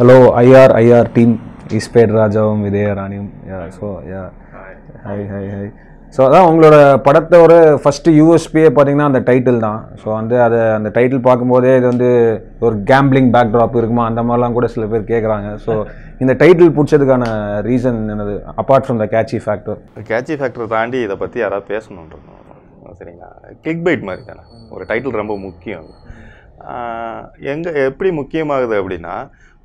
Hello, IR team. Isped Rajavam Vidyaraniyam. Yeah, so yeah. Hi. So அதான் உங்களோட படத்தோட first யூஎஸ்பியே பார்த்தீங்கன்னா அந்த டைட்டில் தான். ஸோ வந்து அந்த டைட்டில் பார்க்கும்போதே இது வந்து ஒரு கேம்பிளிங் பேக்ட்ராப் இருக்குமா அந்த மாதிரிலாம் கூட சில பேர் கேட்குறாங்க. ஸோ இந்த டைட்டில் பிடிச்சதுக்கான ரீசன் என்னது apart from the catchy factor? Catchy factor தாண்டி இதை பற்றி யாராவது பேசணுன்றோம். சரிங்களா, கிளிக் பைட் மாதிரி தானே ஒரு டைட்டில் ரொம்ப முக்கியம். எப்படி முக்கியமாகுது அப்படின்னா,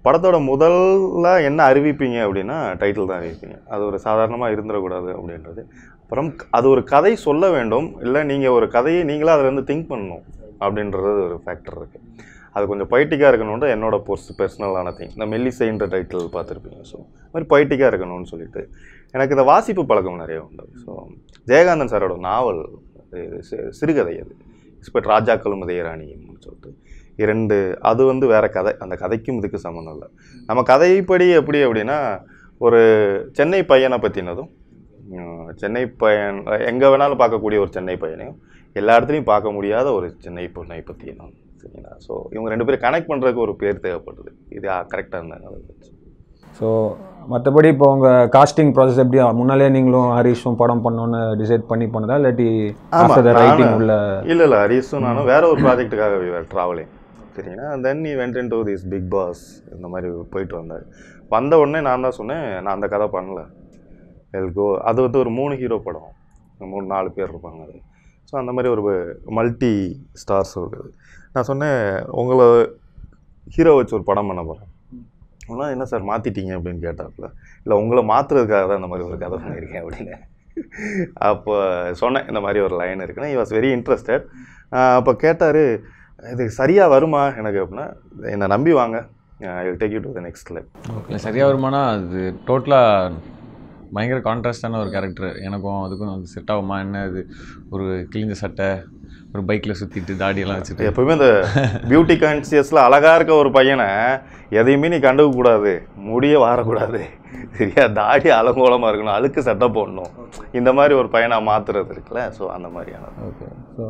படத்தோட முதல்ல என்ன அறிவிப்பீங்க அப்படின்னா டைட்டில் தான் அறிவிப்பீங்க. அது ஒரு சாதாரணமாக இருந்துடக்கூடாது அப்படின்றது. அப்புறம் அது ஒரு கதை சொல்ல வேண்டும், இல்லை நீங்கள் ஒரு கதையை நீங்களாக அதிலேருந்து திங்க் பண்ணணும் அப்படின்றது ஒரு ஃபேக்டர் இருக்குது. அது கொஞ்சம் பொய்ட்டிக்காக இருக்கணுன்றது என்னோட பர்சனலான திங். இந்த மெல்லிசைன்ற டைட்டில் பார்த்துருப்பீங்க. ஸோ இது மாதிரி பொய்ட்டிக்காக இருக்கணும்னு சொல்லிட்டு எனக்கு இந்த வாசிப்பு பழக்கம் நிறைய உண்டு. ஸோ ஜெயகாந்தன் சாரோட நாவல் சிறுகதை அது இஸ்பெட் ராஜாக்களும் இதயராணின்னு சொல்லிட்டு அது வந்து வேறு கதை. அந்த கதைக்கும் இதுக்கு சம்மந்தம் இல்லை. நம்ம கதைப்படி எப்படி அப்படின்னா, ஒரு சென்னை பையனை பற்றினதும், சென்னை பையன் எங்கே வேணாலும் பார்க்கக்கூடிய ஒரு சென்னை பையனையும் எல்லா இடத்துலையும் பார்க்க முடியாத ஒரு சென்னை பொண்ணை பற்றினும். சரிங்களா, ஸோ இவங்க ரெண்டு பேரும் கனெக்ட் பண்ணுறதுக்கு ஒரு பேர் தேவைப்படுது. இது கரெக்டாக இருந்தாங்க. ஸோ மற்றபடி இப்போ உங்கள் காஸ்டிங் ப்ராசஸ் எப்படி முன்னாலே நீங்களும் ஹரிஷும் படம் பண்ணோன்னு டிசைட் பண்ணி பண்ணதா இல்லாட்டி ரைட்டிங் உள்ள? இல்லை ஹரிஷும் நானும் வேற ஒரு ப்ராஜெக்ட்டுக்காக ட்ராவலிங். சரிங்களா, தென் நீ went in to this Bigg Boss இந்த மாதிரி போயிட்டு வந்தார். வந்த உடனே நான் தான் சொன்னேன், நான் அந்த கதை பண்ணல, எல்கோ. அது வந்து ஒரு 3 ஹீரோ படம், 3-4 பேர் இருப்பாங்க அது. ஸோ அந்த மாதிரி ஒரு மல்டி ஸ்டார்ஸ் இருக்குது. நான் சொன்னேன், உங்களை ஹீரோ வச்சு ஒரு படம் பண்ண போகிறேன். ஆனால் என்ன சார் மாற்றிட்டீங்க அப்படின்னு கேட்டாப்புல. இல்லை, உங்களை மாற்றுறதுக்காக தான் இந்த மாதிரி ஒரு கதை பண்ணியிருக்கேன் அப்படின்னு. அப்போ சொன்னேன், இந்த மாதிரி ஒரு லைன் இருக்குன்னா. He was very interested. அப்போ கேட்டார், இது சரியாக வருமா எனக்கு அப்படின்னா, என்னை நம்பி வாங்க, I will take you to the next level. Okay, சரியாக வருமானா அது டோட்டலாக பயங்கர கான்ட்ராஸ்டான ஒரு கேரக்டர். எனக்கும் அதுக்கும் அது செட் ஆகுமா என்ன? அது ஒரு கிழிஞ்ச சட்டை, ஒரு பைக்கில் சுற்றிட்டு தாடியெல்லாம் வச்சுட்டு, எப்போவுமே இந்த பியூட்டி கான்சியஸில் அழகாக இருக்க ஒரு பையனை எதையுமே நீ கண்டுக்கக்கூடாது, முடிய வாரக்கூடாது, சரியா, தாடி அலங்கோலமாக இருக்கணும், அழுக்கு சட்டை போடணும், இந்த மாதிரி ஒரு பையனை மாற்றுறது இருக்குல்ல. ஸோ அந்த மாதிரியான. ஓகே, ஸோ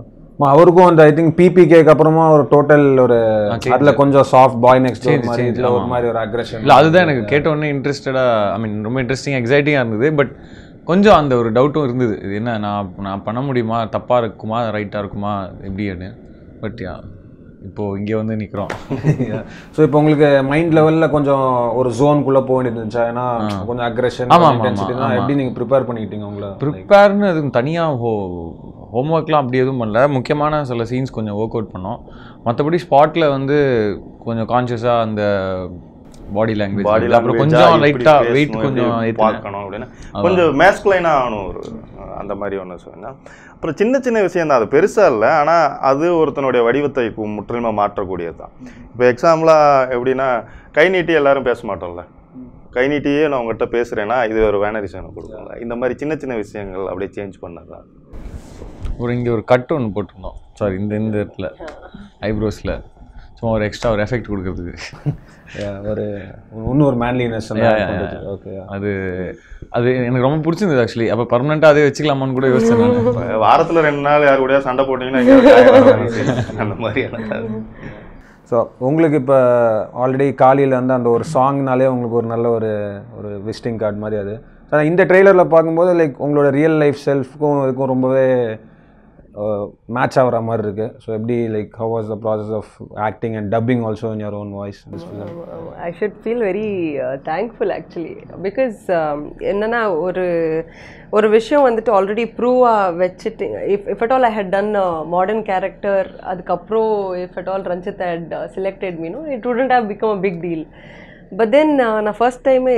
அவருக்கும் அந்த ஐ திங்க் பிபிகேக்கு அப்புறமா ஒரு டோட்டல் ஒரு அதில் கொஞ்சம் சாஃப்ட் பாய் நெக்ஸ்ட் இதில் ஒரு மாதிரி ஒரு அக்ரெஷன். இல்லை, அதுதான் எனக்கு கேட்ட உடனே இன்ட்ரெஸ்டடாக, ஐ மீன் ரொம்ப இன்ட்ரெஸ்டிங் எக்ஸைட்டிங்காக இருந்தது. பட் கொஞ்சம் அந்த ஒரு டவுட்டும் இருந்தது, இது என்ன நான் பண்ண முடியுமா, தப்பாக இருக்குமா ரைட்டாக இருக்குமா எப்படின்னு. பட் இப்போது இங்கே வந்து நிற்கிறோம். ஸோ இப்போ உங்களுக்கு மைண்ட் லெவலில் கொஞ்சம் ஒரு ஜோனுக்குள்ளே போக வேண்டியது இருந்துச்சா? ஏன்னா கொஞ்சம் அக்ரெஷன் எப்படி நீங்கள் ப்ரிப்பேர் பண்ணிக்கிட்டீங்க உங்களை? ப்ரிப்பேர்னு அது தனியாக ஹோம்ஒர்க்லாம் அப்படி எதுவும் பண்ணல. முக்கியமான சில சீன்ஸ் கொஞ்சம் ஒர்க் அவுட் பண்ணோம். மற்றபடி ஸ்பாட்டில் வந்து கொஞ்சம் கான்ஷியஸாக அந்த பாடி லாங்குவேஜ், அப்புறம் கொஞ்சம் லைட்டாக வெயிட் கொஞ்சம் பார்க்கணும் அப்படின்னா கொஞ்சம் மேஸ்குலைனாக ஆகணும் ஒரு அந்த மாதிரி ஒன்று சொல்லுங்க. அப்புறம் சின்ன சின்ன விஷயம் தான், அது பெருசாக இல்லை, ஆனால் அது ஒருத்தனுடைய வடிவத்தை முற்றிலுமாக மாற்றக்கூடியது தான். இப்போ எக்ஸாம்பிளாக எப்படின்னா, கை நீட்டி எல்லாரும் பேச மாட்டோம்ல, கை நீட்டியே நான் உங்கள்கிட்ட பேசுகிறேன்னா இது ஒரு வேனரிசனை கொடுப்பாங்க. இந்த மாதிரி சின்ன சின்ன விஷயங்கள் அப்படியே சேஞ்ச் பண்ணது தான். இங்கே ஒரு கட் ஒன்று போட்டிருந்தோம், சாரி இந்த இடத்துல ஐப்ரோஸில் சும்மா ஒரு எக்ஸ்ட்ரா ஒரு எஃபெக்ட் கொடுக்கறதுக்கு, ஒரு இன்னொரு மேன்லினஸ். ஓகே, அது எனக்கு ரொம்ப பிடிச்சிருந்தது ஆக்சுவலி. அப்போ பர்மனெண்ட்டாக அதே வச்சுக்கலாமான்னு கூட யோசிச்சேன். வாரத்தில் 2 நாள் யார் கூட சண்டை போட்டிங்கன்னா அந்த மாதிரியான. ஸோ உங்களுக்கு இப்போ ஆல்ரெடி காலையில் வந்து அந்த ஒரு சாங்னாலே உங்களுக்கு ஒரு நல்ல ஒரு விசிட்டிங் கார்டு மாதிரி அது. இந்த ட்ரெய்லரில் பார்க்கும்போது லைக் உங்களோட ரியல் லைஃப் செல்ஃப்க்கும் இதுக்கும் ரொம்பவே மேட்ச் ஆகிற மாதிரி இருக்குது. ஸோ எப்படி like how was the process of acting and dubbing also in your own voice? I should feel very thankful actually. Because என்னென்னா ஒரு விஷயம் வந்துட்டு ஆல்ரெடி ப்ரூவாக வச்சுட்டு, if at all I had done modern character, அதுக்கப்புறம் if at all Ranjith had selected மீனோ it wouldn't have become a big deal. But then நான் first டைமே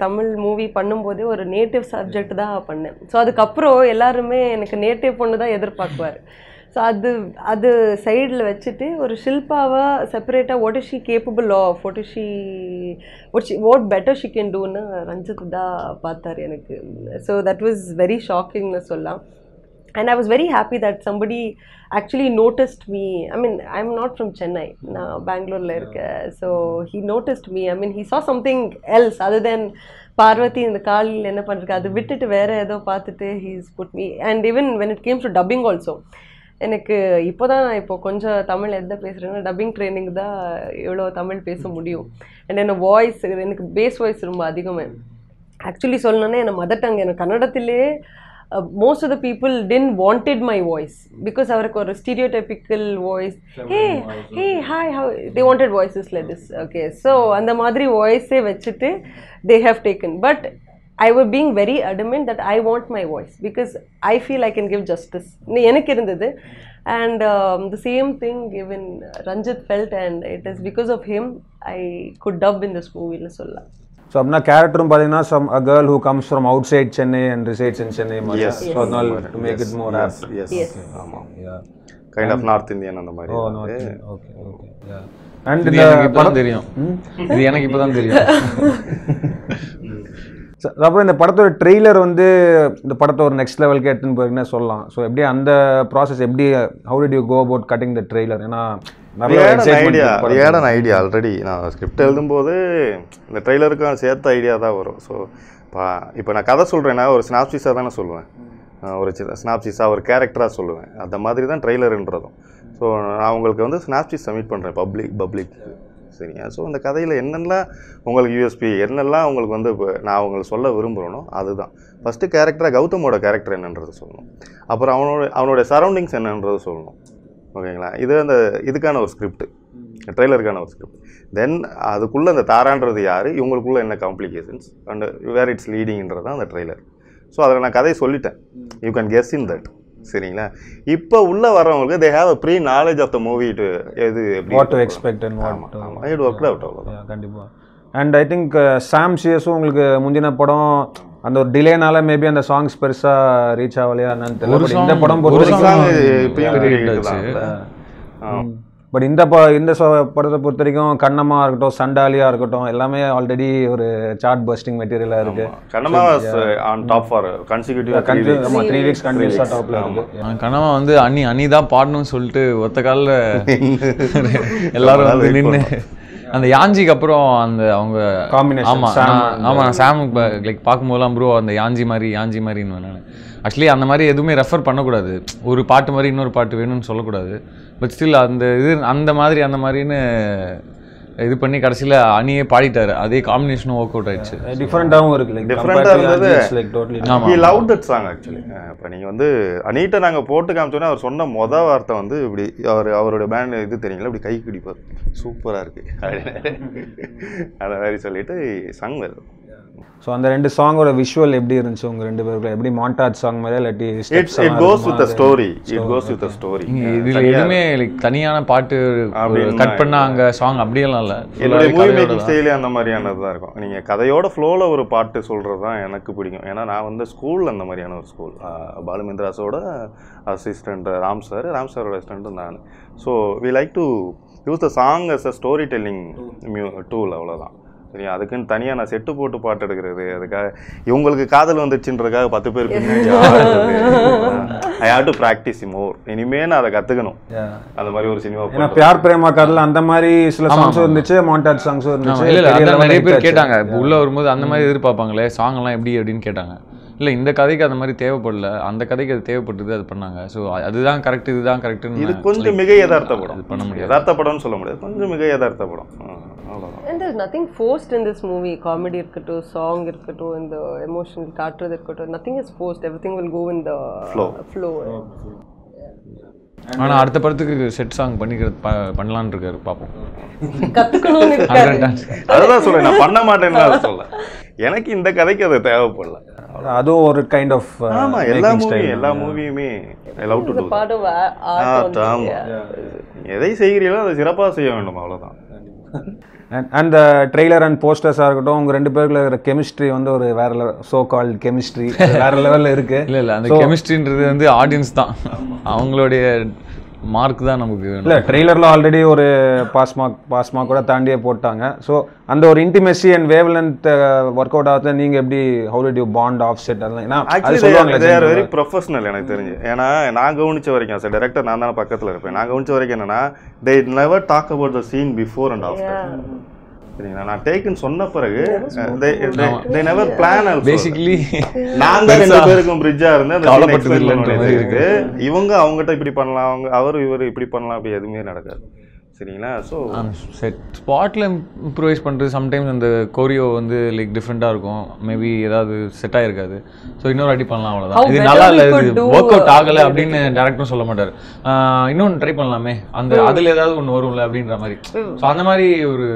தமிழ் மூவி பண்ணும்போதே ஒரு நேட்டிவ் சப்ஜெக்ட் தான் பண்ணேன். ஸோ அதுக்கப்புறம் எல்லாருமே எனக்கு நேட்டிவ் பொண்ணு தான் எதிர்பார்க்குவார். ஸோ அது சைடில் வச்சுட்டு ஒரு ஷில்பாவை செப்பரேட்டாக what is she capable of, what better she can டூன்னு ரஞ்சித் தான் பார்த்தார் எனக்கு. ஸோ தட் வாஸ் வெரி ஷாக்கிங்னு சொல்லலாம். And I was very happy that somebody actually noticed me. I mean, I'm not from Chennai, na Bangalore la irukka. So he noticed me. I mean, he saw something else other than Parvati in the kaalil enna pandrukka adu vittu vera edho paathittu he's put me. And even when it came to dubbing also, எனக்கு இப்போ தான் நான் இப்போ கொஞ்சம் தமிழ் எந்த பேசுகிறேன்னா dubbing training தான் எவ்வளோ தமிழ் பேச முடியும். அண்ட் என்ன வாய்ஸ் எனக்கு பேஸ் வாய்ஸ் ரொம்ப அதிகமே. ஆக்சுவலி சொல்லணுன்னா என் மதர் டங் எனக்கு கன்னடத்திலே most of the people didn't wanted my voice because அவருக்கு ஒரு stereotypical voice. Hey hi how they wanted voices like this. Okay, so அந்த மாதிரி வாய்ஸே வச்சுட்டு they have taken, but I was being very adamant that I want my voice because I feel I can give justice. எனக்கு இருந்தது. And the same thing even Ranjit felt, and it is because of him I could dub in this movie ல சொல்லலாம். So apna character padina a girl who comes from outside Chennai and resides in Chennai. Yes. So adnal to make it more yes. ஆமா. Yeah. Kind of North Indian அந்த மாதிரி. Oh, North Indian. Okay. Yeah. And இது எனக்கு இப்பதான் தெரியும். இது எனக்கு இப்பதான் தெரியும். அப்புறம் இந்த படத்தோட ட்ரெய்லர் வந்து இந்த படத்தை ஒரு நெக்ஸ்ட் லெவலுக்கு எடுத்துன்னு போயிருக்குன்னு சொல்லலாம். ஸோ எப்படி அந்த ப்ராசஸ் எப்படி how did you go about cutting the trailer? ஏன்னா ஐடியா ஆல்ரெடி நான் ஸ்கிரிப்ட் எழுதும்போது இந்த ட்ரெய்லருக்கும் சேர்த்த ஐடியா தான் வரும். ஸோ இப்போ நான் கதை சொல்கிறேன்னா ஒரு ஸ்னாப்சிஸாக தானே சொல்லுவேன், ஒரு ஸ்னாப்சிஸாக ஒரு கேரக்டராக சொல்லுவேன். அந்த மாதிரி தான் ட்ரெய்லருன்றதும். ஸோ நான் உங்களுக்கு வந்து ஸ்னாப்சிஸ் சப்மிட் பண்ணுறேன் பப்ளிக் சரியா. ஸோ அந்த கதையில் என்னெல்லாம் உங்களுக்கு யூஎஸ்பி என்னெல்லாம் உங்களுக்கு வந்து இப்போ நான் உங்களுக்கு சொல்ல விரும்புகிறேனோ அதுதான். ஃபஸ்ட்டு கேரக்டராக கௌதமோட கேரக்டர் என்னன்றது சொல்லணும், அப்புறம் அவனுடைய சரௌண்டிங்ஸ் என்னன்றது சொல்லணும். ஓகேங்களா, இது அந்த இதுக்கான ஒரு ஸ்கிரிப்ட், ட்ரெய்லருக்கான ஒரு ஸ்கிரிப்ட். தென் அதுக்குள்ளே அந்த தாரான்றது யார், இவங்களுக்குள்ளே என்ன காம்ப்ளிகேஷன்ஸ் அண்ட் வேர் இட்ஸ் லீடிங்கிறது தான் அந்த ட்ரெய்லர். ஸோ அதில் நான் கதையை சொல்லிட்டேன், you can guess in that. சரிங்களா, இப்போ உள்ள வரவங்களுக்கு they have a pre knowledge of the movie to எது what to expect and what it worked out. அவ்வளோதான் கண்டிப்பாக. அண்ட் ஐ திங்க் சாம் சிஎஸும் உங்களுக்கு முந்தின படம் அந்த ஒரு டிலேனால மேபி அந்த சாங்ஸ் பெருசாக ரீச் ஆகலையா என்னன்னு தெரியல. இந்த படம் பட் இந்த படத்தை பொறுத்த வரைக்கும் கண்ணம்மா இருக்கட்டும் சண்டாலியா இருக்கட்டும் எல்லாமே ஆல்ரெடி ஒரு சார்ட் பஸ்டிங் மெட்டீரியலா இருக்கு. Kannamma on top for consecutive 3 weeks கண்டினியூஸா டாப்ல இருக்கு. கண்ணம்மா வந்து அண்ணி தான் பாடணும்னு சொல்லிட்டு ஒத்த காலில் எல்லாரும் வந்து நின்று அந்த யாஞ்சிக்கு அப்புறம் அந்த அவங்க காம்பினேஷன். ஆமாம் சாம் லைக் பார்க்கும்போதெல்லாம் ப்ரோ அந்த யாஞ்சி மாதிரின்னு நான் ஆக்சுவலி அந்த மாதிரி எதுவுமே ரெஃபர் பண்ணக்கூடாது. ஒரு பாட்டு மாதிரி இன்னொரு பாட்டு வேணும்னு சொல்லக்கூடாது. பட் ஸ்டில் அந்த இது அந்த மாதிரின்னு இது பண்ணி கடைசியில் அணியே பாடிட்டாரு. அதே காம்பினேஷனும் ஒர்க் அவுட் ஆயிடுச்சு. டிஃப்ரெண்டாகவும் இருக்கு, டிஃப்ரெண்டாக இருந்தது. He loved that song actually. இப்போ நீங்கள் வந்து அனிட்ட நாங்கள் போட்டு காமிச்சோன்னா அவர் சொன்ன மொதல் வார்த்தை வந்து இப்படி அவருடைய பேண்ட் இது தெரியுங்களா, இப்படி கை பிடிப்பார், சூப்பராக இருக்குது அந்த மாதிரி சொல்லிட்டு சாங் வருது. ஸோ அந்த ரெண்டு சாங்கோட விஷுவல் எப்படி இருந்துச்சு உங்க ரெண்டு பேருக்கு? எப்படி மாண்டாஜ் சாங் மாதிரி இல்லாட்டி it goes with the story, it goes with the story. இதுல எதுமே லைக் தனியான பாட்டு கட் பண்ணா அங்க சாங் அப்படியெல்லாம் இல்ல. என்னோட மூவி மேக்கிங் ஸ்டைலே அந்த மாதிரியானது தான் இருக்கும். நீங்க கதையோட ஃப்ளோல ஒரு பாட்டு சொல்றது தான் எனக்கு பிடிக்கும். ஏன்னா நான் வந்து ஸ்கூல் அந்த மாதிரியான ஒரு ஸ்கூல், பாலுமேந்திராஸோட அசிஸ்டன்ட் ராம் சாரோட அசிஸ்டன்ட் நான். So we like to use the song as a story telling tool, அவ்வளோதான். சரி, அதுக்குன்னு தனியாக நான் செட்டு போட்டு பாட்டு எடுக்கிறது, அதுக்காக இவங்களுக்கு காதல் வந்துடுச்சுன்றதுக்காக 10 பேர் பின்னாடி ஐ ஹேவ் டு பிராக்டிஸ் மோர். இனிமே நான் அதை கற்றுக்கணும். அந்த மாதிரி ஒரு சினிமா பியார் பிரேமா காதல் அந்த மாதிரி சில சாங்ஸ் இருந்துச்சு, மாண்டாஜ் சாங்ஸும் இருந்துச்சு. இல்லை நிறைய பேர் கேட்டாங்க உள்ளே வரும்போது அந்த மாதிரி எதிர்பார்ப்பாங்களே சாங் எல்லாம் எப்படி அப்படின்னு கேட்டாங்க. இல்லை இந்த கதைக்கு அந்த மாதிரி தேவைப்படல, அந்த கதைக்கு அது தேவைப்பட்டது, அது பண்ணாங்க. ஸோ அதுதான் கரெக்ட், இதுதான் கரெக்ட்னு. இது கொஞ்சம் மிக யதார்த்தப்படும், பண்ண முடியாது. யதார்த்தப்படம்னு சொல்ல முடியாது, கொஞ்சம் மிக யதார்த்தப்படும். And there's nothing forced in this movie. Comedy irukattu, song irukattu, and the emotional காட்டுறது irukattu, nothing is forced. Everything will go in the flow. ஆனால் அடுத்த படத்துக்கு செட் சாங் பண்ணலான்னு இருக்காரு, பார்ப்போம். கற்றுக்கணும்னு இருக்காரு. அதுதான் சொல்றேன், நான் பண்ண மாட்டேன்னு அதை சொல்ல. எனக்கு இந்த கதைக்கு அது தேவைப்படல. அதுவும் ஒரு கைண்ட் ஆஃப் எல்லா மூவியுமே I love to to part of art. எதை செய்கிறீங்களோ அதை சிறப்பாக செய்ய வேண்டும், அவ்வளோதான். அந்த ட்ரெய்லர் அண்ட் போஸ்டர்ஸாக இருக்கட்டும், உங்கள் ரெண்டு பேருக்குள்ள இருக்கிற கெமிஸ்ட்ரி வந்து ஒரு வேற லெவல், சோ கால்ட் கெமிஸ்ட்ரி வேற லெவலில் இருக்கு. இல்லை அந்த கெமிஸ்ட்ரின்றது வந்து ஆடியன்ஸ் தான், அவங்களுடைய மார்க் தான் நமக்கு. இல்லை ட்ரெய்லரில் ஆல்ரெடி ஒரு பாஸ் மார்க் கூட தாண்டியே போட்டாங்க. ஸோ அந்த ஒரு intimacy and wave length work out ஆகுது. நீங்கள் எப்படி how did you bond off set அதெல்லாம் வெரி ப்ரொஃபஷனல் எனக்கு தெரிஞ்சு. ஏன்னா நான் கவனிச்ச வரைக்கும் சார் டைரக்டர் நான் தானே பக்கத்தில் இருப்பேன், நான் கவனிச்ச வரைக்கும் என்னன்னா they never talk about the scene before and after. சரிங்களா. நான் டேக்குன்னு சொன்ன பிறகு they never plan also. Basically நான் தான் 2 பேருக்கும் பிரிட்ஜா இருந்தேன். இவங்க அவங்ககிட்ட இப்படி பண்ணலாம், அவங்க இவர் இப்படி பண்ணலாம், அப்படி எதுவுமே நடக்காது. சரிங்களா. ஸோ செட் ஸ்பாட்டில் இம்ப்ரூவைஸ் பண்ணுறது சம்டைம்ஸ் அந்த கோரியோ வந்து லைக் டிஃப்ரெண்ட்டாக இருக்கும், மேபி ஏதாவது செட் ஆகிருக்காது, ஸோ இன்னொரு வாட்டி பண்ணலாம், அவ்வளோதான். இது நல்லா இல்லை, இது ஒர்க் அவுட் ஆகலை அப்படின்னு டேரக்டரும் சொல்ல மாட்டார். இன்னொன்று ட்ரை பண்ணலாமே, அந்த அதில் ஏதாவது ஒன்று வரும்ல அப்படின்ற மாதிரி. ஸோ அந்த மாதிரி ஒரு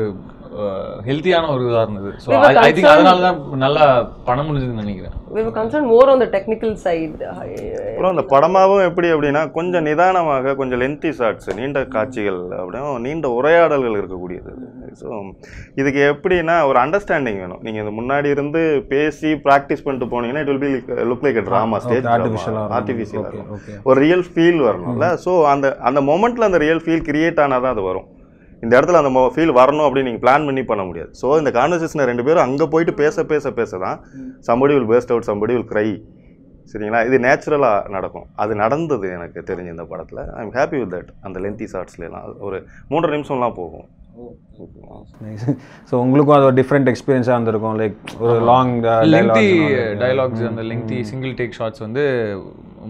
ஹெல்த்தியான ஒரு இதாக இருந்தது. ஸோ ஐ திங்க் அதனால தான் நல்லா பண்ண முடிஞ்சதுன்னு நினைக்கிறேன். We were concerned more on the technical side. அப்புறம் அந்த படமாகவும் எப்படி அப்படின்னா கொஞ்சம் நிதானமாக, கொஞ்சம் லென்த்தி ஷாட்ஸ், நீண்ட காட்சிகள், அப்படியே நீண்ட உரையாடல்கள் இருக்கக்கூடியது. ஸோ இதுக்கு எப்படின்னா ஒரு அண்டர்ஸ்டாண்டிங் வேணும். நீங்கள் இந்த முன்னாடி இருந்து பேசி ப்ராக்டிஸ் பண்ணிட்டு போனீங்கன்னா it will be look like a drama, stage artificial, ஒரு ரியல் ஃபீல் வரணும்ல. ஸோ அந்த மொமெண்ட்டில் அந்த ரியல் ஃபீல் கிரியேட் ஆனால் தான் அது வரும். இந்த இடத்துல அந்த ஃபீல் வரணும் அப்படின்னு நீங்கள் பிளான் பண்ணி பண்ண முடியாது. ஸோ இந்த கான்வர்சேஷனை 2 பேரும் அங்கே போயிட்டு பேச தான் somebody will burst out, somebody will cry. சரிங்களா. இது நேச்சுரலாக நடக்கும். அது நடந்தது எனக்கு தெரிஞ்ச இந்த படத்தில். I am happy with that. அந்த லென்த்தி ஷார்ட்ஸ்லாம் ஒரு 3.5 நிமிஷம்லாம் போகும். ஸோ உங்களுக்கும் அது ஒரு டிஃப்ரெண்ட் எக்ஸ்பீரியன்ஸாக இருந்திருக்கும். லைக் ஒரு லாங் லெங்தி டயலாக்ஸ், அந்த லெங்தி சிங்கிள் டேக் ஷார்ட்ஸ் வந்து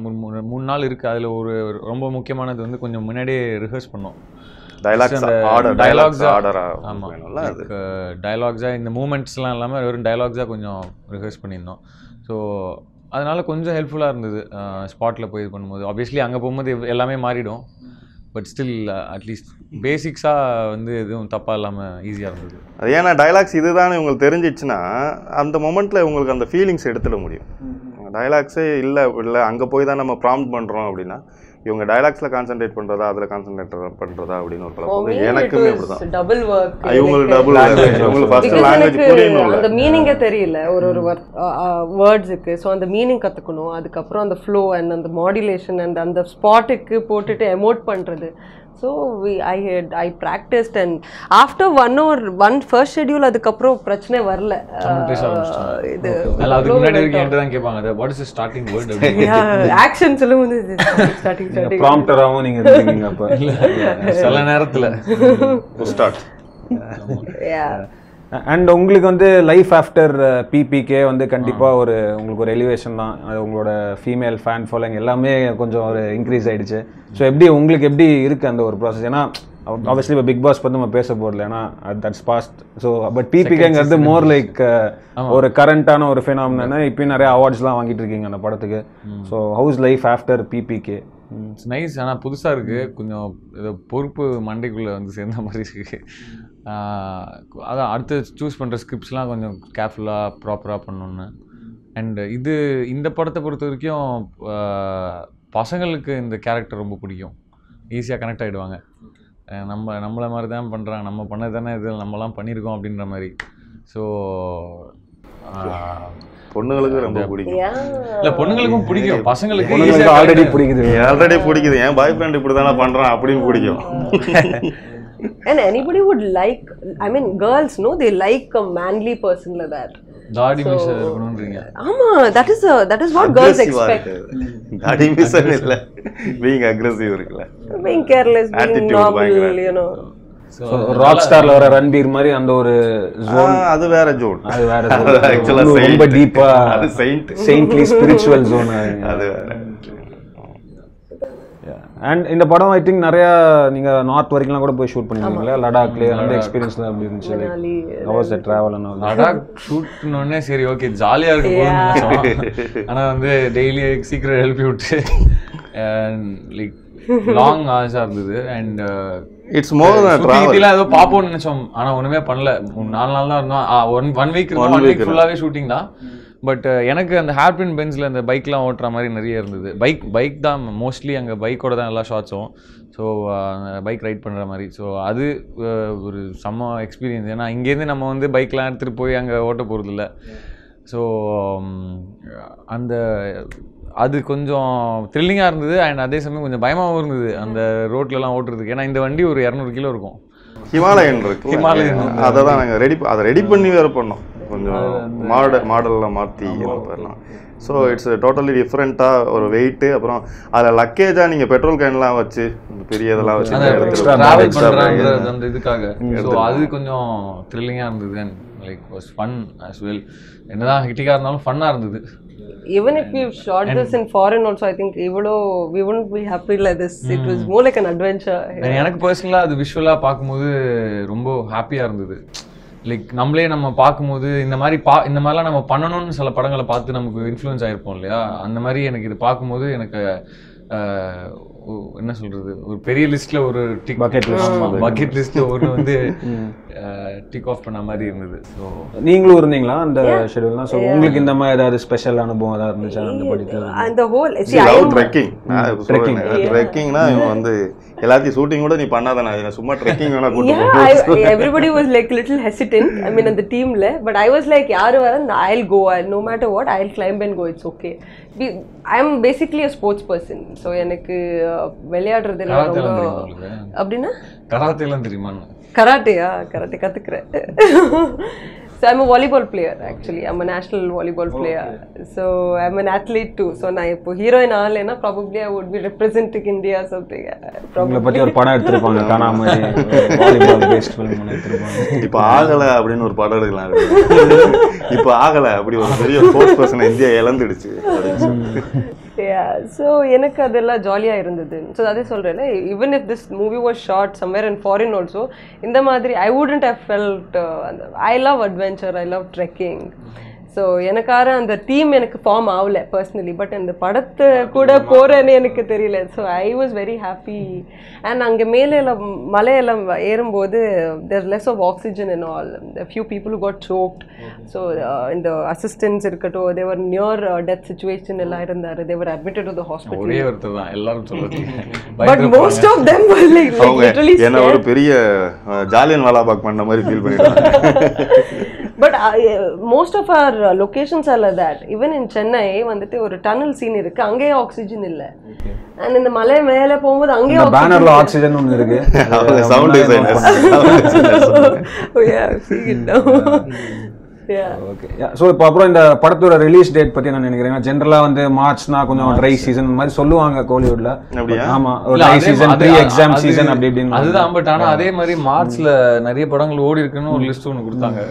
3 நாள் இருக்குது. அதில் ஒரு ரொம்ப முக்கியமானது வந்து கொஞ்சம் முன்னாடியே ரிஹர்ஸ் பண்ணோம். டயலாக்ஸாக இந்த மூமெண்ட்ஸ்லாம் இல்லாமல் வெறும் டயலாக்ஸாக கொஞ்சம் ரிஹர்ஸ் பண்ணியிருந்தோம். ஸோ அதனால் கொஞ்சம் ஹெல்ப்ஃபுல்லாக இருந்தது ஸ்பாட்டில் போய் இது பண்ணும்போது. ஆப்வியஸ்லி அங்கே போகும்போது எல்லாமே மாறிடும், பட் ஸ்டில் அட்லீஸ்ட் பேசிக்ஸாக வந்து எதுவும் தப்பாக இல்லாமல் ஈஸியாக இருந்தது. அது ஏன்னா டயலாக்ஸ் இதுதானே உங்களுக்கு தெரிஞ்சிச்சுன்னா அந்த மொமெண்ட்டில் உங்களுக்கு அந்த ஃபீலிங்ஸ் எடுத்துட முடியும். டயலாக்ஸே இல்லை அங்கே போய் தான் நம்ம ப்ராம்ப்ட் பண்ணுறோம் அப்படின்னா இவங்க டயலாக்ஸில் கான்சென்ட்ரேட் பண்ணுறதா அதில் கான்சென்ட்ரேட் பண்ணுறதா அப்படின்னு ஒரு பழக்கம். எனக்குமே அப்படிதான். Double work. இவங்களுக்கு டபுள் இவங்களுக்கு ஃபர்ஸ்ட் லாங்குவேஜ் புரியணும், அந்த மீனிங்கே தெரியல ஒரு வேர்ட்ஸுக்கு. ஸோ அந்த மீனிங் கற்றுக்கணும், அதுக்கப்புறம் அந்த ஃப்ளோ அண்ட் அந்த மாடுலேஷன் அண்ட் அந்த ஸ்பாட்டுக்கு போட்டுட்டு எமோட் பண்ணுறது. So I practiced and after one first schedule அதுக்கப்புறம் பிரச்சனை வரல. இது அதுக்கு முன்னாடி என்கிட்ட தான் கேட்பாங்க what is the starting word. Action சொல்லும்போது ஸ்டார்டிங் ப்ராம்ப்டராவும் நீங்க இருக்கீங்க அப்ப சில நேரத்துல ஸ்டார்ட். அண்ட் உங்களுக்கு வந்து லைஃப் ஆஃப்டர் பிபிகே வந்து கண்டிப்பாக உங்களுக்கு ஒரு எலிவேஷன் தான். அது உங்களோட ஃபீமேல் ஃபேன் ஃபாலோயிங் எல்லாமே கொஞ்சம் ஒரு இன்க்ரீஸ் ஆகிடுச்சு. ஸோ உங்களுக்கு எப்படி இருக்குது அந்த ஒரு ப்ராசஸ்? ஏன்னா ஆப்வியஸ்லி இப்போ பிக் பாஸ் பற்றி நம்ம பேச போகிறல, ஏன்னா தட்ஸ் பாஸ்ட். ஸோ பட் பிபிகேங்கிறது மோர் லைக் ஒரு கரண்ட்டான ஒரு ஃபினாமினா. இப்போயும் நிறைய அவார்ட்ஸ்லாம் வாங்கிட்டு இருக்கீங்க அந்த படத்துக்கு. So how's life after PBK? It's nice. ஆனால் புதுசாக இருக்குது, கொஞ்சம் ஏதோ பொறுப்பு மண்டைக்குள்ளே வந்து சேர்ந்த மாதிரி இருக்குது. அதான் அடுத்து சூஸ் பண்ணுற ஸ்கிரிப்ட்ஸ்லாம் கொஞ்சம் கேர்ஃபுல்லாக ப்ராப்பராக பண்ணணுன்னு. அண்ட் இந்த படத்தை பொறுத்த வரைக்கும் பசங்களுக்கு இந்த கேரக்டர் ரொம்ப பிடிக்கும், ஈஸியாக கனெக்ட் ஆகிடுவாங்க. நம்மளை மாதிரி தான் பண்ணுறாங்க, நம்ம பண்ணது தானே இது நம்மலாம் பண்ணியிருக்கோம் அப்படின்ற மாதிரி. ஸோ பொண்ணுங்களுக்கு ரொம்ப பிடிக்கும். இல்லை பொண்ணுங்களுக்கும் பிடிக்கும், பசங்களுக்கு ஆல்ரெடி பிடிக்குது. என் பாய் ஃப்ரெண்ட் இப்படி தானே பண்ணுறான் அப்படின்னு பிடிக்கும். And anybody would like, I mean girls know they like a manly person like that. தாடி மீச இருக்கணும்ன்றீங்க? ஆமா, that is what girls expect. தாடி மீச இல்ல, being aggressive இருக்குல, being careless, being normal, you know. So rock ஸ்டார்ல வர ரன்பீர் மாதிரி அந்த ஒரு ஜோன், அது வேற ஜோன். ஆக்சுவலா ரொம்ப டீப்பா அது செயின்ட்லி ஸ்பிரிச்சுவல் ஜோன் அது வேற. அண்ட் இந்த படம் ஐ திங்க் நிறைய நீங்க நார்த் வரைக்கும்லாம் கூட போய் ஷூட் பண்ணிருக்கீங்களா? லடாக்ல அந்த எக்ஸ்பீரியன்ஸ்லாம் எப்படி இருந்துச்சு? Like how was the travel and all? Ladakh ஷூட்னோனே சரி ஓகே ஜாலியா இருக்கு போறோம். ஆனா வந்து டெய்லி சீக்கிரம் எழுப்பி விட்டு லைக் லாங் ஹார்ஸா இருந்தது. And it's more then travel. ஏதோ பாப்போம்னு நினைச்சோம், ஆனா ஒண்ணுமே பண்ணல. 4 நாள் தான் இருந்தோம். ஒன் வீக் ஃபுல்லாவே ஷூட்டிங் தான். பட் எனக்கு அந்த ஹேர்பின் பென்ஸில் அந்த பைக்லாம் ஓட்டுற மாதிரி நிறைய இருந்தது. பைக் தான் மோஸ்ட்லி, அங்கே பைக்கோட தான் எல்லா ஷாட்ஸும். ஸோ பைக் ரைட் பண்ணுற மாதிரி. ஸோ அது ஒரு செம்ம எக்ஸ்பீரியன்ஸ். ஏன்னா இங்கேருந்து நம்ம வந்து பைக்லாம் எடுத்துகிட்டு போய் அங்கே ஓட்ட போகிறது இல்லை. ஸோ அது கொஞ்சம் த்ரில்லிங்காக இருந்தது. அண்ட் அதே சமயம் கொஞ்சம் பயமாகவும் இருந்தது அந்த ரோட்லலாம் ஓட்டுறதுக்கு. ஏன்னா இந்த வண்டி ஒரு 200 கிலோ இருக்கும். ஹிமாலயன் இருக்கு, அதை தான் நாங்கள் ரெடி பண்ணி வேறு பண்ணோம். கொஞ்சம் மாடலில் மாற்றி போயிடலாம். ஸோ இட்ஸ் டோட்டலி டிஃப்ரெண்ட்டாக ஒரு வெயிட்டு. அப்புறம் அதில் லக்கேஜாக நீங்கள் பெட்ரோல் கேன்லாம் வச்சு பெரிய இதெல்லாம் வச்சு ட்ராவல் பண்ணுறாங்க அந்த இதுக்காக. ஸோ அது கொஞ்சம் த்ரில்லிங்காக இருந்தது and like was fun as well. என்னதான் ஹிட்டிக்காக இருந்தாலும் ஃபன்னாக இருந்தது. Even if we've shot this in foreign also, I think we wouldn't be happy like this. It was more like an adventure. எனக்கு பர்சனலாக அது விஷுவலாக பார்க்கும்போது ரொம்ப ஹாப்பியாக இருந்தது. லைக் நம்ம பார்க்கும்போது இந்த மாதிரிலாம் நம்ம பண்ணணும்னு சில படங்களை பார்த்து நமக்கு இன்ஃப்ளூயன்ஸ் ஆகிருப்போம் இல்லையா, அந்த மாதிரி எனக்கு இது பார்க்கும்போது எனக்கு என்ன சொல்றது, ஒரு பெரிய லிஸ்ட்ல ஒரு பக்கெட் லிஸ்ட்ல ஒரு வந்து டிக் ஆஃப் பண்ண மாதிரி இருந்தது. ஸோ நீங்களும் இருந்தீங்களா அந்த ஷெட்யூல்னா? ஸோ உங்களுக்கு இந்த மாதிரி ஏதாவது ஸ்பெஷல் அனுபவம் ஏதாவது இருந்துச்சா அந்த படிக்கிறது? அந்த ஹோல் ட்ரெக்கிங்னா இவன் வந்து எல்லாத்தையும் ஷூட்டிங் கூட நீ பண்ணாதானே, சும்மா ட்ரெக்கிங் வேணா கூட்டிட்டு everybody was like little hesitant, I mean அந்த டீம்ல. but I was like யாரு வர I'll go, no matter what I'll climb and go, it's okay. I am basically a sports person, so எனக்கு விளையாடுறது எல்லாம் ரொம்ப அப்படினா கராத்தேலாம் தெரியுமா? கராட்டேயா? Karate கத்துக்கிறேன். So I'm a volleyball player actually. I'm a national volleyball player. So I'm an athlete too. So நான் இப்போ heroine ஆகலைன்னா probably I would be representing India or something. உங்களை பத்தி ஒரு படம் எடுத்திருப்பாங்க, காணாம வாலிபால் பேஸ்ட் ஃபிலிம் எடுத்திருப்பாங்க. இப்போ ஆகலை அப்படின்னு ஒரு படம் எடுக்கலாம். இப்போ ஆகலை அப்படி ஒரு பெரிய ஸ்போர்ட்ஸ் பர்சன் இந்தியா இழந்துடுச்சு. ஸோ எனக்கு அதெல்லாம் ஜாலியாக இருந்தது. ஸோ அதே சொல்கிறேன்ல, even if this movie was shot somewhere in foreign also, இந்த மாதிரி I wouldn't have felt. I love adventure, I love trekking. So எனக்கார அந்த டீம் எனக்கு ஃபார்ம் ஆகலை பர்சனலி, பட் அந்த படத்தை கூட போகிறேன்னு எனக்கு தெரியல. So I was very happy. And அங்கே மேலே மலையெல்லாம் ஏறும்போது there less of oxygen and all. Few people got choked. So இந்த அசிஸ்டன்ஸ் இருக்கட்டும், தேவர் நியர் டெத் சுச்சுவேஷன் எல்லாம் இருந்தார். They were admitted to the hospital. ஒரே ஒருத்தர் தான் எல்லாரும் சொல்றது. But most of them were like literally என்ன ஒரு பெரிய ஜாலியன் வாலாபாக் பண்ண மாதிரி ஃபீல் பண்ணிட்டாங்க. But most of our locations are like that. Even in Chennai வந்துட்டு ஒரு டனல் சீன் இருக்கு, அங்கேயே ஆக்சிஜன் இல்ல. அண்ட் இந்த மலை மேல போகும்போது அங்கேயே பேனர்ல ஆக்சிஜன் ஒன்னு இருக்கு. Sound designers. Oh yeah, see it now. So இப்போ அப்புறம் இந்த படத்தோட ரிலீஸ் டேட் பற்றி நான் நினைக்கிறேன். ஜென்ரலாக வந்து மார்ச்னா கொஞ்சம் ட்ரை சீசன் மாதிரி சொல்லுவாங்க கோலிவுட்ல. ஆமா, ஒரு dry season, pre exam season அப்படி இப்படின்னு. அதுதான். பட் ஆனால் அதே மாதிரி மார்ச்ல நிறைய படங்கள் ஓடி இருக்குன்னு ஒரு லிஸ்ட் ஒன்று கொடுத்தாங்க.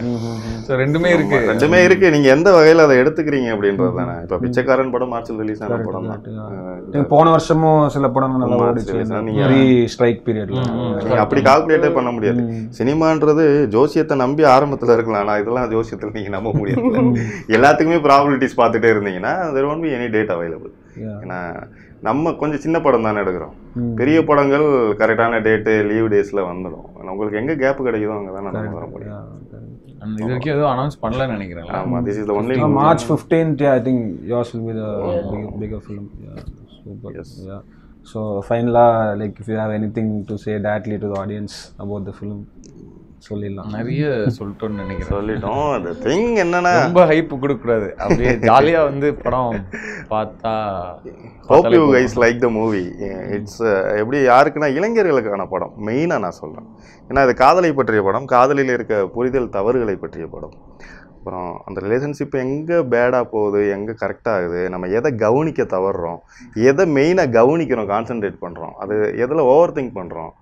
ஸோ ரெண்டுமே இருக்கு. நீங்க எந்த வகையில் அதை எடுத்துக்கிறீங்க அப்படின்றது தானே. இப்போ பிச்சைக்காரன் படம் மார்ச்ல ரிலீஸ் ஆன படம் தான். போன வருஷமும் சில படங்கள் நல்லா ஓடிச்சு ப்ரீ ஸ்ட்ரைக் பீரியட்ல. நீங்க அப்படி கால்குலேட்டே பண்ண முடியாது. சினிமான்றது ஜோசியத்தை நம்பி ஆரம்பத்தில் இருக்கலாம், ஆனால் இதெல்லாம் ஜோசியத்தில் நீங்க நம்ப முடியாது. எல்லாத்துக்குமே ப்ராபபிலிட்டிஸ் பார்த்துட்டே இருந்தீங்கன்னா there won't be any date available. ஏன்னா நம்ம கொஞ்சம் சின்ன படம் தானே எடுக்கிறோம். பெரிய படங்கள் கரெக்டான டேட்டு லீவ் டேஸ்ல வந்துடும். உங்களுக்கு எங்க கேப் கிடைக்குதோ அங்கே தான் நம்ம வர முடியும். இது வரைக்கும் எதுவும் அனௌன்ஸ் பண்ணலன்னு நினைக்கிறேன். ஆமா, this is the only March 15th. I think yours will be the bigger film. Super. Yes. So finally, like if you have anything to say directly to the audience about the film, சொல்லிடலாம். நிறைய சொல்லிட்டோம்னு நினைக்கிறேன். சொல்லிட்டோம். அந்த thing என்னன்னா, ரொம்ப hype கொடுக்கக்கூடாது, அப்படியே ஜாலியா வந்து படம் பார்த்தா. hope you guys like the movie. It's எப்படி யாருக்குன்னா இளைஞர்களுக்கான படம் மெயினாக நான் சொல்கிறேன். ஏன்னா இது காதலை பற்றிய படம், காதலில் இருக்க புரிதல் தவறுகளை பற்றிய படம். அப்புறம் அந்த ரிலேஷன்ஷிப் எங்கே பேடாக போகுது, எங்கே கரெக்டாகுது, நம்ம எதை கவனிக்க தவறுறோம், எதை மெயினாக கவனிக்கிறோம், கான்சன்ட்ரேட் பண்ணுறோம், அது எதில் ஓவர் திங்க் பண்ணுறோம்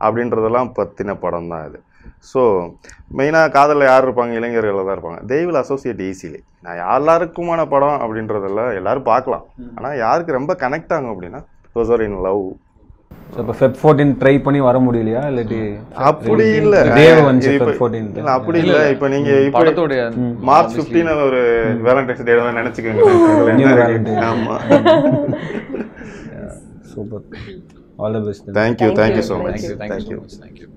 அப்படின்றதெல்லாம் பற்றின படம் தான் இது. ஸோ மெயினாக காதலில் யார் இருப்பாங்க, இளைஞர்கள் தான் இருப்பாங்க. they will associate easily. நான் எல்லாருக்குமான படம் அப்படின்றதெல்லாம் எல்லாரும் பார்க்கலாம், ஆனால் யாருக்கு ரொம்ப கனெக்ட் ஆகும் அப்படின்னா those are in love. So இப்போ Feb 14 ட்ரை பண்ணி வர முடியலையா? இல்லாட்டி அப்படி இல்லை, அப்படி இல்லை. இப்போ நீங்கள் இப்போ March 15 ஒரு வேலண்டைன்ஸ் டே தான் நினச்சிக்கோங்க. ஆமாம். Super. All the best. Thank you so much. Thank you.